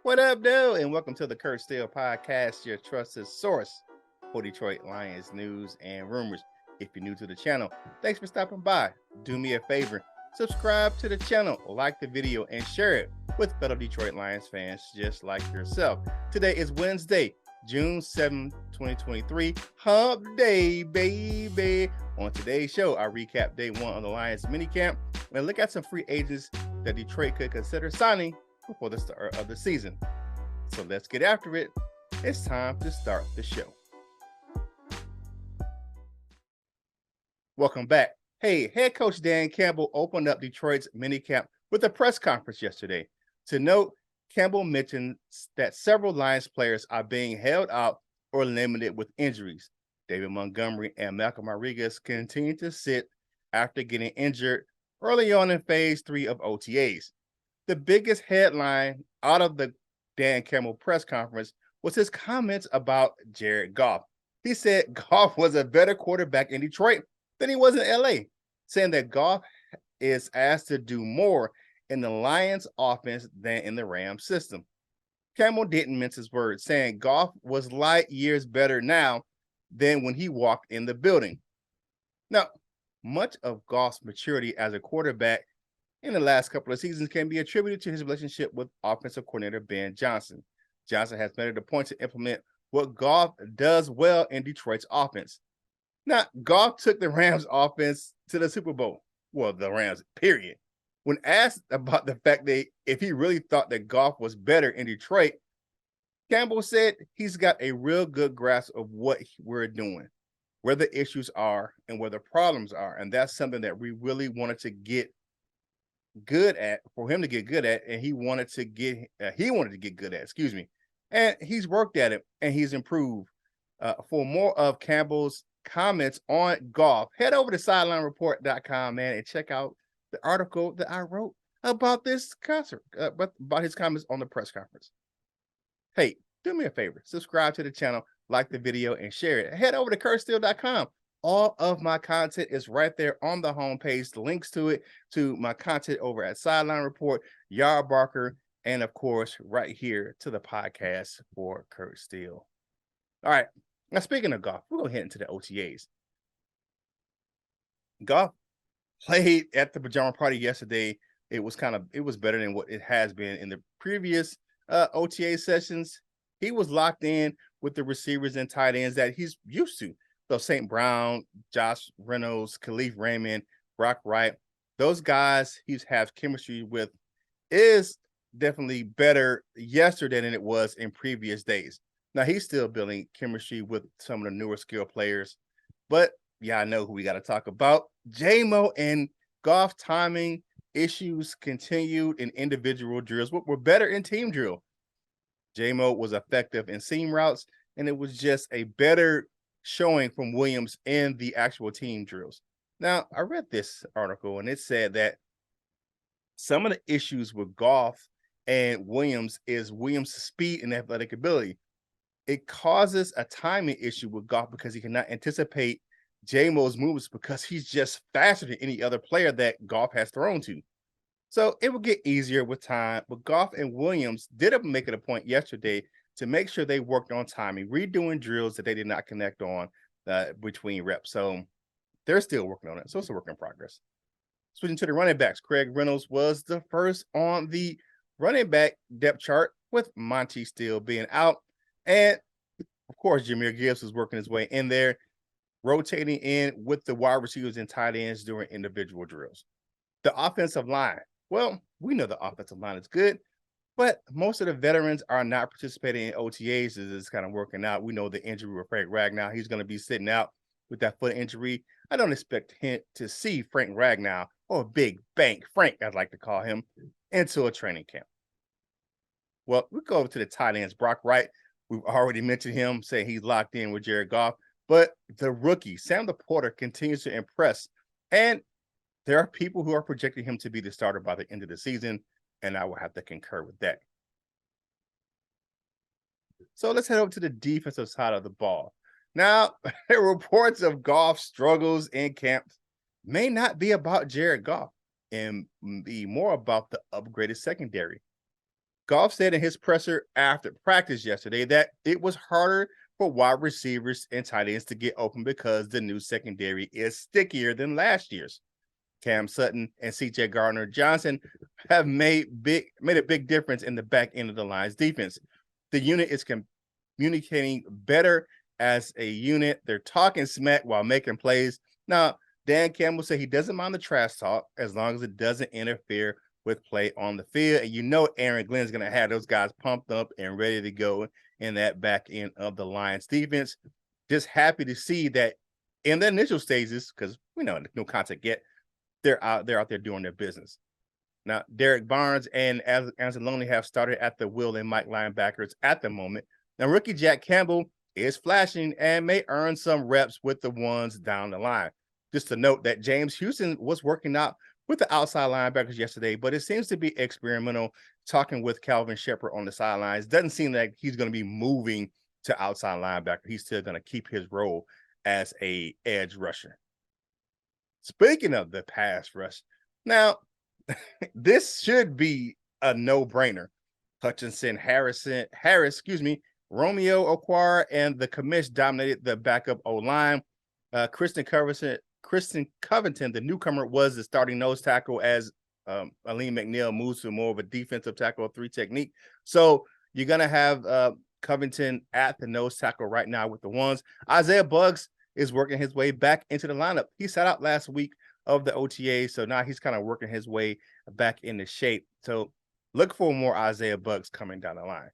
What up, dude? And welcome to the Kurt Steele Podcast, your trusted source for Detroit Lions news and rumors. If you're new to the channel, thanks for stopping by. Do me a favor, subscribe to the channel, like the video, and share it with fellow Detroit Lions fans just like yourself. Today is Wednesday, June 7th, 2023, Hump Day, baby. On today's show, I recap day one of the Lions minicamp and look at some free agents that Detroit could consider signing before the start of the season. So let's get after it. It's time to start the show. Welcome back. Hey, head coach Dan Campbell opened up Detroit's minicamp with a press conference yesterday. To note, Campbell mentioned that several Lions players are being held out or limited with injuries. David Montgomery and Malcolm Rodriguez continue to sit after getting injured early on in phase 3 of OTAs. The biggest headline out of the Dan Campbell press conference was his comments about Jared Goff. He said Goff was a better quarterback in Detroit than he was in LA, saying that Goff is asked to do more in the Lions offense than in the Rams system. Campbell didn't mince his words, saying Goff was light years better now than when he walked in the building. Now, much of Goff's maturity as a quarterback in the last couple of seasons can be attributed to his relationship with offensive coordinator Ben Johnson. Johnson has made it a point to implement what Goff does well in Detroit's offense. Now, Goff took the Rams offense to the Super Bowl. Well, the Rams, period. When asked about the fact that if he really thought that Goff was better in Detroit, Campbell said he's got a real good grasp of what we're doing, where the issues are and where the problems are. And that's something that we really wanted to get good at, for him to get good at, and he wanted to get good at, and he's worked at it and he's improved. For more of Campbell's comments on Goff, head over to sidelinereport.com, man, and check out the article that I wrote about this concert, about his comments on the press conference. Hey, do me a favor, subscribe to the channel, like the video, and share it. Head over to kurtsteele.com. All of my content is right there on the homepage. The links to it, to my content over at Sideline Report, Yard Barker, and of course, right here to the podcast for Kurt Steele. All right. Now, speaking of Goff, we're going to head into the OTAs. Goff played at the pajama party yesterday. It was better than what it has been in the previous OTA sessions. He was locked in with the receivers and tight ends that he's used to. So St. Brown, Josh Reynolds, Khalif Raymond, Brock Wright, those guys he's has chemistry with is definitely better yesterday than it was in previous days. Now, he's still building chemistry with some of the newer skill players. But, yeah, I know who we got to talk about. J-Mo and Goff timing issues continued in individual drills, but were better in team drill. J-Mo was effective in seam routes, and it was just a better showing from Williams in the actual team drills. Now, I read this article, and it said that some of the issues with Goff and Williams is Williams' speed and athletic ability. It causes a timing issue with Goff because he cannot anticipate J-Mo's movements because he's just faster than any other player that Goff has thrown to. So it will get easier with time, but Goff and Williams did make it a point yesterday to make sure they worked on timing, redoing drills that they did not connect on between reps. So they're still working on it. So it's a work in progress. Switching to the running backs, Craig Reynolds was the first on the running back depth chart with Monty still being out. And, of course, Jahmyr Gibbs was working his way in there, rotating in with the wide receivers and tight ends during individual drills. The offensive line. Well, we know the offensive line is good, but most of the veterans are not participating in OTAs as it's kind of working out. We know the injury with Frank Ragnow. He's going to be sitting out with that foot injury. I don't expect him to see Frank Ragnow, or Big Bank Frank, I'd like to call him, into a training camp. Well, we go over to the tight ends. Brock Wright, we've already mentioned him, saying he's locked in with Jared Goff. But the rookie, Sam Laporta, continues to impress. And there are people who are projecting him to be the starter by the end of the season, and I will have to concur with that. So let's head over to the defensive side of the ball. Now, reports of Goff's struggles in camp may not be about Jared Goff and be more about the upgraded secondary. Goff said in his presser after practice yesterday that it was harder for wide receivers and tight ends to get open because the new secondary is stickier than last year's. Cam Sutton and CJ Gardner-Johnson have made a big difference in the back end of the Lions defense. The unit is communicating better as a unit. They're talking smack while making plays. Now, Dan Campbell said he doesn't mind the trash talk as long as it doesn't interfere with play on the field. And you know Aaron Glenn's going to have those guys pumped up and ready to go in that back end of the Lions defense. Just happy to see that in the initial stages, because we know no contact yet, they're out there doing their business. Now, Derek Barnes and Anzalone have started at the Will and Mike linebackers at the moment. Now, rookie Jack Campbell is flashing and may earn some reps with the ones down the line. Just to note that James Houston was working out with the outside linebackers yesterday, but it seems to be experimental, talking with Calvin Shepard on the sidelines. Doesn't seem like he's going to be moving to outside linebacker. He's still going to keep his role as a edge rusher. Speaking of the pass rush, now this should be a no-brainer. Hutchinson, Harris, Romeo Okwara, and the commish dominated the backup O-line. Kristen Covington, the newcomer, was the starting nose tackle as Alim McNeil moves to more of a defensive tackle 3 technique. So you're going to have Covington at the nose tackle right now with the ones. Isaiah Buggs is working his way back into the lineup. He sat out last week of the OTA, so now he's kind of working his way back into shape. So look for more Isaiah Buggs coming down the line.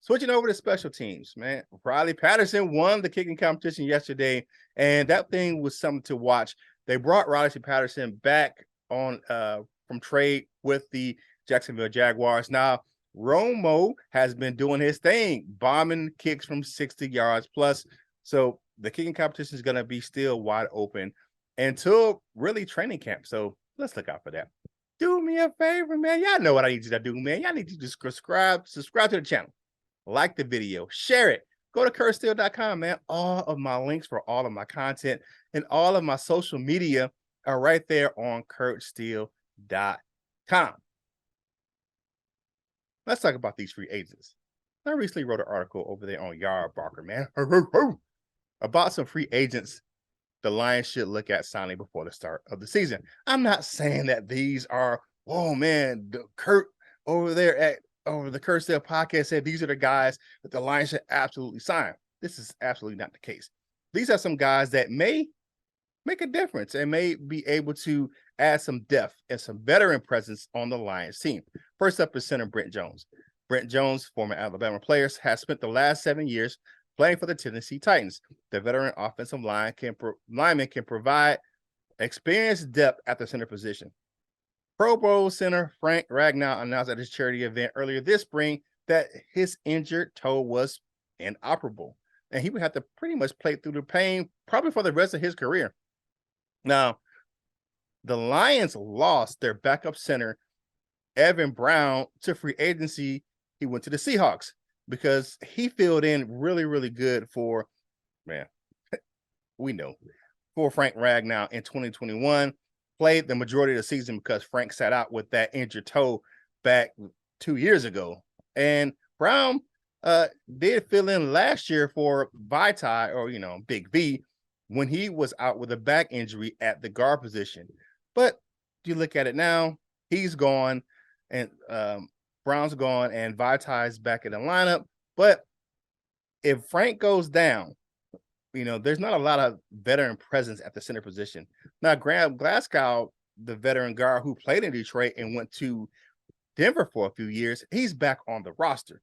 Switching over to special teams, man. Riley Patterson won the kicking competition yesterday, and that thing was something to watch. They brought Riley Patterson back on from trade with the Jacksonville Jaguars. Now, Romo has been doing his thing, bombing kicks from 60 yards plus. So the kicking competition is going to be still wide open until really training camp. So let's look out for that. Do me a favor, man. Y'all know what I need you to do, man. Y'all need you to subscribe to the channel. Like the video, share it. Go to kurtsteele.com, man. All of my links for all of my content and all of my social media are right there on kurtsteele.com. Let's talk about these free agents. I recently wrote an article over there on Yard Barker, man, about some free agents the Lions should look at signing before the start of the season. I'm not saying that these are, oh man, the Kurt over there at the Kurt Steele podcast said these are the guys that the Lions should absolutely sign. This is absolutely not the case. These are some guys that may make a difference and may be able to add some depth and some veteran presence on the Lions team. First up is center Brent Jones. Brent Jones, former Alabama player, has spent the last 7 years playing for the Tennessee Titans. The veteran offensive lineman can provide experienced depth at the center position. Pro Bowl center Frank Ragnow announced at his charity event earlier this spring that his injured toe was inoperable, and he would have to pretty much play through the pain probably for the rest of his career. Now, the Lions lost their backup center, Evan Brown, to free agency. He went to the Seahawks because he filled in really, really good for, man, we know, for Frank Ragnow in 2021. Played the majority of the season because Frank sat out with that injured toe back 2 years ago. And Brown did fill in last year for Vitae, or, Big V, when he was out with a back injury at the guard position. But you look at it now, he's gone, and Brown's gone, and Vitae's back in the lineup. But if Frank goes down, there's not a lot of veteran presence at the center position. Now, Graham Glasgow, the veteran guard who played in Detroit and went to Denver for a few years, he's back on the roster,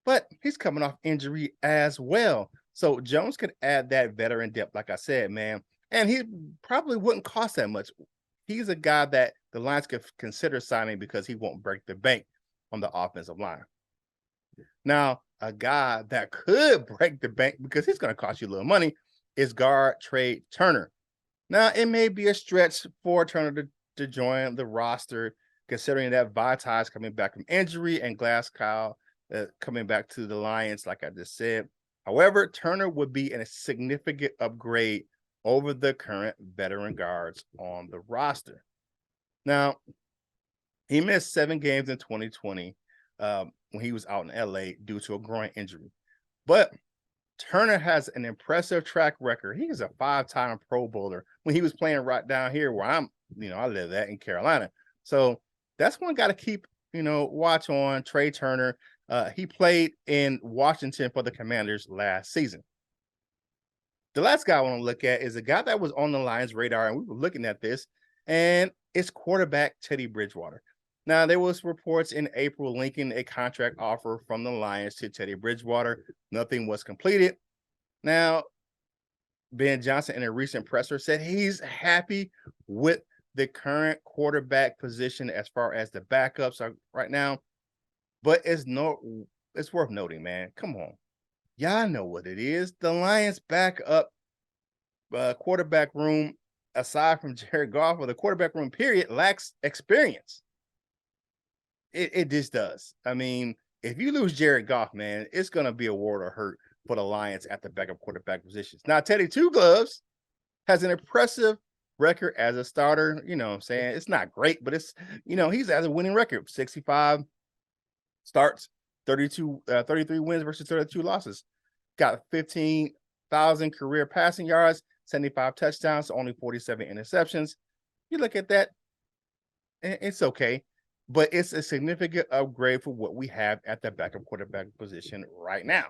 but he's coming off injury as well. So Jones could add that veteran depth, like I said, man, and he probably wouldn't cost that much. He's a guy that the Lions could consider signing because he won't break the bank on the offensive line. Now, a guy that could break the bank because he's going to cost you a little money is guard Trey Turner. Now, it may be a stretch for Turner to join the roster, considering that Vitae is coming back from injury and Glasgow coming back to the Lions, like I just said. However, Turner would be a significant upgrade over the current veteran guards on the roster. Now, he missed 7 games in 2020 when he was out in LA due to a groin injury. But Turner has an impressive track record. He is a 5-time Pro Bowler when he was playing right down here where I live at in Carolina. So that's one got to keep, watch on. Trey Turner. He played in Washington for the Commanders last season. The last guy I want to look at is a guy that was on the Lions' radar, and we were looking at this, and it's quarterback Teddy Bridgewater. Now, there was reports in April linking a contract offer from the Lions to Teddy Bridgewater. Nothing was completed. Now, Ben Johnson in a recent presser said he's happy with the current quarterback position as far as the backups are right now. But it's worth noting, man. Come on. Y'all know what it is. The Lions backup quarterback room, aside from Jared Goff, or the quarterback room period, lacks experience. It just does. I mean, if you lose Jared Goff, man, it's going to be a world of hurt for the Lions at the backup quarterback positions. Now, Teddy Two Gloves has an impressive record as a starter. You know what I'm saying? It's not great, but it's, he's has a winning record. 65 starts, 33 wins versus 32 losses. Got 15,000 career passing yards, 75 touchdowns, only 47 interceptions. You look at that, it's okay. But it's a significant upgrade for what we have at the backup quarterback position right now.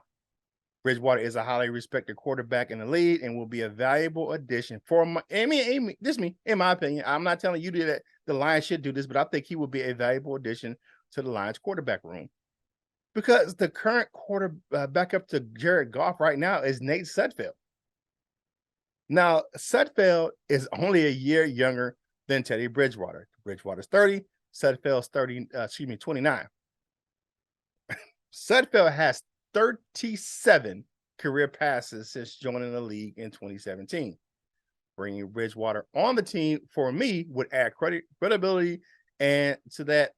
Bridgewater is a highly respected quarterback in the league and will be a valuable addition for in my opinion. I'm not telling you that the Lions should do this, but I think he will be a valuable addition to the Lions quarterback room. Because the current backup to Jared Goff right now is Nate Sudfeld. Now, Sudfeld is only a year younger than Teddy Bridgewater. Bridgewater's 30. Sudfeld's 29. Sudfeld has 37 career passes since joining the league in 2017. Bringing Bridgewater on the team for me would add credibility and to that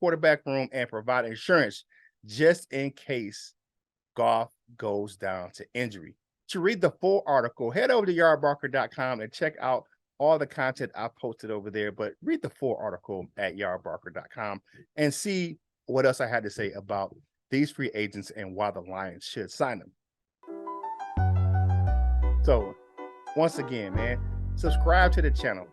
quarterback room and provide insurance just in case Goff goes down to injury. To read the full article, head over to yardbarker.com and check out all the content I posted over there, but read the full article at yardbarker.com and see what else I had to say about these free agents and why the Lions should sign them. So, once again, man, subscribe to the channel.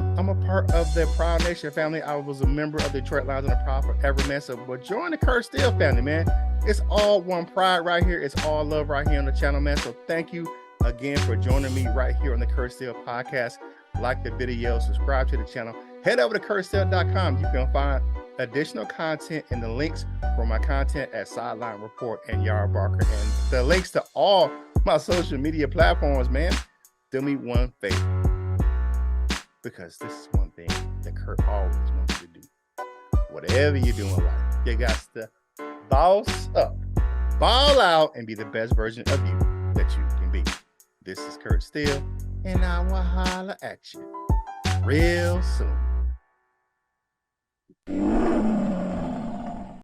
I'm a part of the Proud Nation family. I was a member of the Detroit Lions and the Proud Forever, man. So, but join the Kurt Steele family, man. It's all one pride right here. It's all love right here on the channel, man. So thank you again for joining me right here on the Kurt Steele podcast. Like the video, subscribe to the channel. Head over to kurtsteele.com. You can find additional content and the links for my content at Sideline Report and Yard Barker, and the links to all my social media platforms, man. Do me one favor, because this is one thing that Kurt always wants you to do. Whatever you do in life, you got to boss up, ball out, and be the best version of you that you can be. This is Kurt Steele, and I will holler at you real soon.